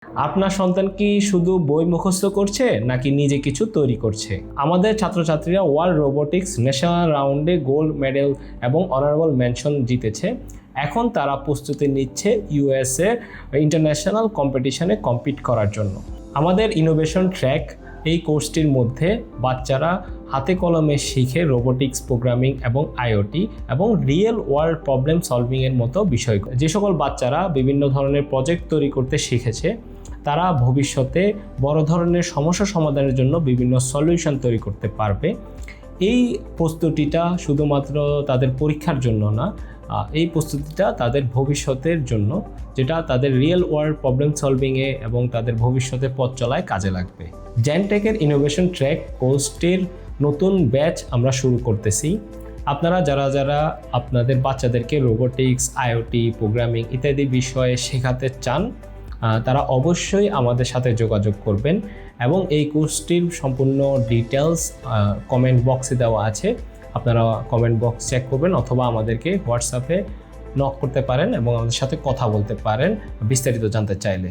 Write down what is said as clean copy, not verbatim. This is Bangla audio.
আপনার সন্তান কি শুধু বই মুখস্থ করছে নাকি নিজে কিছু তৈরি করছে? আমাদের ছাত্রছাত্রীরা ওয়ার্ল্ড রোবোটিক্স ন্যাশনাল রাউন্ডে গোল্ড মেডেল এবং অনারেবল মেনশন জিতেছে। এখন তারা প্রস্তুতি নিচ্ছে ইউএসএ ইন্টারন্যাশনাল কম্পিটিশনে কম্পিট করার জন্য। আমাদের ইনোভেশন ট্র্যাক এই কোর্সটির মধ্যে বাচ্চারা হাতে কলমে শিখে রোবোটিক্স, প্রোগ্রামিং এবং আইওটি এবং রিয়েল ওয়ার্ল্ড প্রবলেম সলভিংয়ের মতো বিষয়। যে সকল বাচ্চারা বিভিন্ন ধরনের প্রজেক্ট তৈরি করতে শিখেছে তারা ভবিষ্যতে বড় ধরনের সমস্যা সমাধানের জন্য বিভিন্ন সলিউশন তৈরি করতে পারবে। এই প্রস্তুতিটা শুধুমাত্র তাদের পরীক্ষার জন্য না, এই প্রস্তুতিটা তাদের ভবিষ্যতের জন্য, যেটা তাদের রিয়েল ওয়ার্ল্ড প্রবলেম সলভিংয়ে এবং তাদের ভবিষ্যতে পথ চলায় কাজে লাগবে। জ্যানটেকের ইনোভেশন ট্র্যাক কোর্সটির নতুন ব্যাচ আমরা শুরু করতেছি। আপনারা যারা আপনাদের বাচ্চাদেরকে রোবোটিক্স, আইওটি, প্রোগ্রামিং ইত্যাদি বিষয়ে শেখাতে চান তারা অবশ্যই আমাদের সাথে যোগাযোগ করবেন এবং এই কোর্সটির সম্পূর্ণ ডিটেলস কমেন্ট বক্সে দেওয়া আছে। আপনারা কমেন্ট বক্স চেক করবেন অথবা আমাদেরকে হোয়াটসঅ্যাপে নক করতে পারেন এবং আমাদের সাথে কথা বলতে পারেন বিস্তারিত জানতে চাইলে।